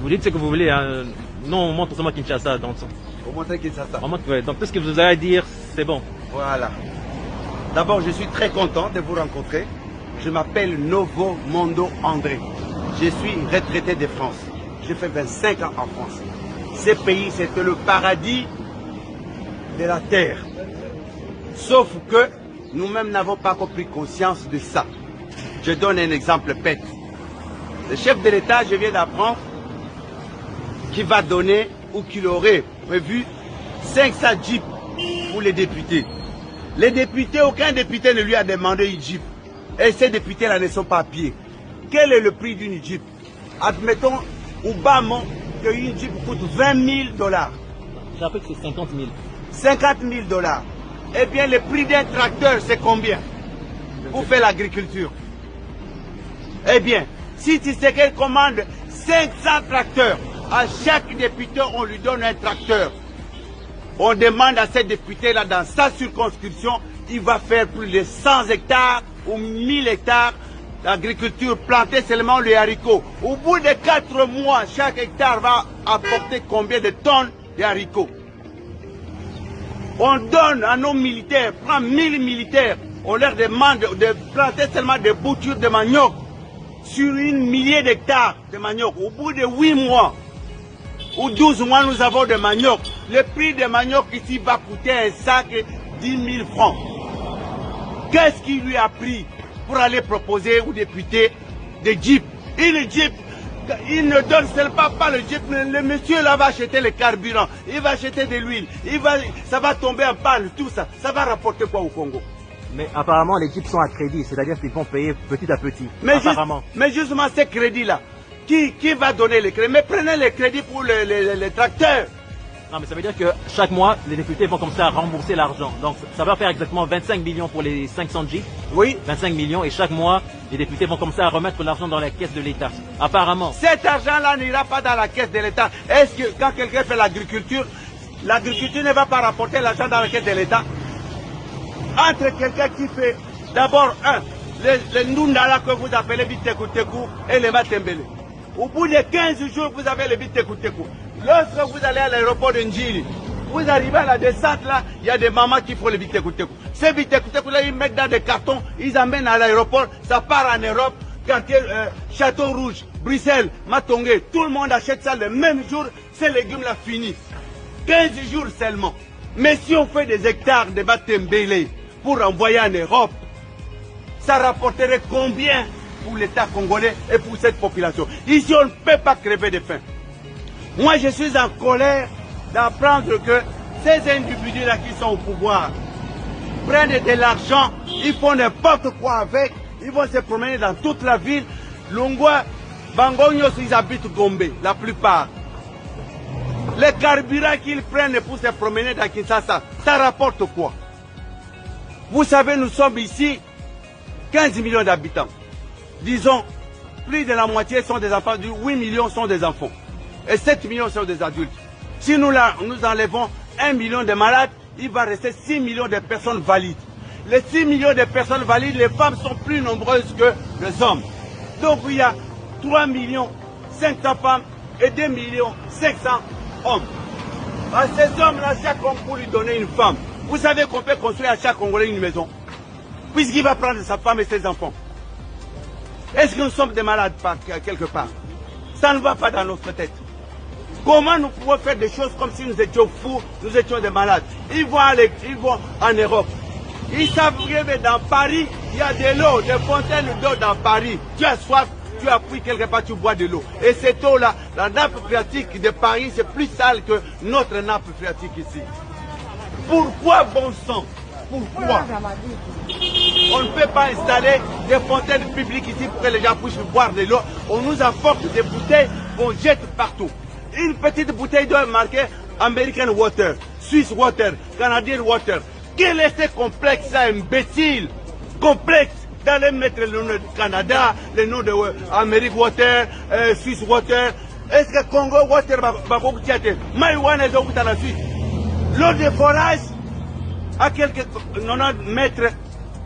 Vous dites ce que vous voulez, hein. Non, on montre seulement Kinshasa dans le son. Au montrer Kinshasa. On montre, ouais. Donc tout ce que vous avez à dire, c'est bon. Voilà. D'abord, je suis très content de vous rencontrer. Je m'appelle Novo Mondo André. Je suis retraité de France. J'ai fait 25 ans en France. Ce pays, c'était le paradis de la terre. Sauf que nous-mêmes n'avons pas encore pris conscience de ça. Je donne un exemple bête. Le chef de l'État, je viens d'apprendre, qu'il va donner ou qu'il aurait prévu 500 jeeps pour les députés. Les députés, aucun député ne lui a demandé une jeep. Et ces députés-là ne sont pas à pied. Quel est le prix d'une jeep? Admettons, au bas mot, qu'une jeep coûte 20 000 $. J'ai appris que c'est 50 000. 50 000 $. Eh bien, le prix d'un tracteur, c'est combien pour faire l'agriculture? Eh bien, si tu sais qu'elle commande 500 tracteurs, à chaque député, on lui donne un tracteur. On demande à ces députés-là, dans sa circonscription, il va faire plus de 100 hectares ou 1000 hectares d'agriculture, planter seulement les haricots. Au bout de 4 mois, chaque hectare va apporter combien de tonnes de haricots? On donne à nos militaires, prend 1000 militaires, on leur demande de planter seulement des boutures de manioc sur 1 millier d'hectares de manioc. Au bout de 8 mois ou 12 mois, nous avons de manioc. Le prix de manioc ici va coûter un sac 10 000 francs. Qu'est-ce qu'il lui a pris pour aller proposer aux députés des jeeps? Une jeep, il ne donne seulement pas le jeep, le monsieur là va acheter le carburant, il va acheter de l'huile, ça va tomber en panne, tout ça. Ça va rapporter quoi au Congo? Mais apparemment, les jeeps sont à crédit, c'est-à-dire qu'ils vont payer petit à petit. Mais, apparemment. Mais justement, ces crédits-là, qui va donner les crédits? Mais prenez les crédits pour les tracteurs. Non, mais ça veut dire que chaque mois, les députés vont commencer à rembourser l'argent. Donc, ça va faire exactement 25 millions pour les 500 jeeps. Oui. 25 millions. Et chaque mois, les députés vont commencer à remettre l'argent dans la caisse de l'État. Apparemment. Cet argent-là n'ira pas dans la caisse de l'État. Est-ce que quand quelqu'un fait l'agriculture ne va pas rapporter l'argent dans la caisse de l'État? Entre quelqu'un qui fait d'abord les Ndundala que vous appelez Bitekou et les Matembele. Au bout de 15 jours, vous avez le Bitekou. Lorsque vous allez à l'aéroport de Njili, vous arrivez à la descente là, il y a des mamans qui font le Bitekou. Ces Bitekou là, ils mettent dans des cartons, ils amènent à l'aéroport, ça part en Europe, quartier Château Rouge, Bruxelles, Matongé, tout le monde achète ça le même jour, ces légumes là finis. 15 jours seulement. Mais si on fait des hectares de Matembele pour envoyer en Europe, ça rapporterait combien pour l'État congolais et pour cette population? Ici, on ne peut pas crever de faim. Moi, je suis en colère d'apprendre que ces individus-là qui sont au pouvoir prennent de l'argent, ils font n'importe quoi avec, ils vont se promener dans toute la ville. Longwa, Bangonyos, ils habitent Gombe, la plupart. Les carburants qu'ils prennent pour se promener dans Kinshasa, ça rapporte quoi? Vous savez, nous sommes ici 15 millions d'habitants. Disons, plus de la moitié sont des enfants, 8 millions sont des enfants. Et 7 millions sont des adultes. Si nous enlevons 1 million de malades, il va rester 6 millions de personnes valides. Les 6 millions de personnes valides, les femmes sont plus nombreuses que les hommes. Donc il y a 3 millions 500 femmes et 2 millions 500 hommes. À ces hommes-là, chaque homme pour lui donner une femme. Vous savez qu'on peut construire à chaque Congolais une maison, puisqu'il va prendre sa femme et ses enfants. Est-ce que nous sommes des malades quelque part? Ça ne va pas dans notre tête. Comment nous pouvons faire des choses comme si nous étions fous, nous étions des malades? Ils vont en Europe. Ils savent que dans Paris, il y a de l'eau, des fontaines d'eau dans Paris. Tu as soif, tu as pris quelque part, tu bois de l'eau. Et cette eau-là, la nappe phréatique de Paris, c'est plus sale que notre nappe phréatique ici. Pourquoi, bon sang? Pourquoi on ne peut pas installer des fontaines publiques ici pour que les gens puissent boire de l'eau? On nous apporte des bouteilles qu'on jette partout. Une petite bouteille doit marquer American Water, Swiss Water, Canadian Water. Quel est ce complexe là, imbécile? Complexe d'aller mettre le nom du Canada, le nom de American Water, Swiss Water. Est-ce que Congo Water va beaucoup tirer? Maïwana est au bout de la Suisse. L'eau de forage, à quelques 90 mètres,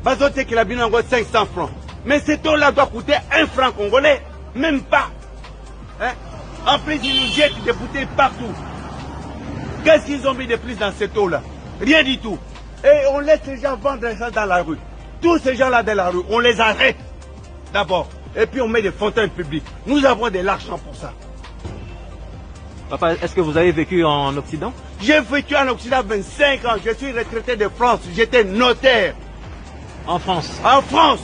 bazote qu'il a bien encore 500 francs. Mais cette eau-là doit coûter 1 franc congolais, même pas. Hein? En plus, ils nous jettent des bouteilles partout. Qu'est-ce qu'ils ont mis de plus dans cette eau-là? Rien du tout. Et on laisse les gens vendre ça dans la rue. Tous ces gens-là dans la rue, on les arrête d'abord. Et puis on met des fontaines publiques. Nous avons de l'argent pour ça. Papa, est-ce que vous avez vécu en Occident? J'ai vécu en Occident 25 ans. Je suis retraité de France. J'étais notaire. En France? En France.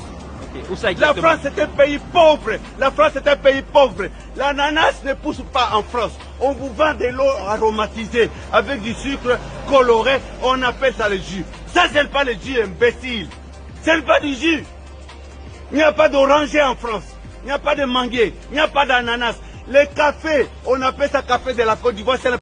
Okay. Où ça La exactement? France est un pays pauvre. La France est un pays pauvre. L'ananas ne pousse pas en France. On vous vend de l'eau aromatisée avec du sucre coloré. On appelle ça le jus. Ça, c'est pas le jus, imbécile. C'est pas du jus. Il n'y a pas d'oranger en France. Il n'y a pas de manguier. Il n'y a pas d'ananas. Le café, on appelle ça café de la Côte d'Ivoire.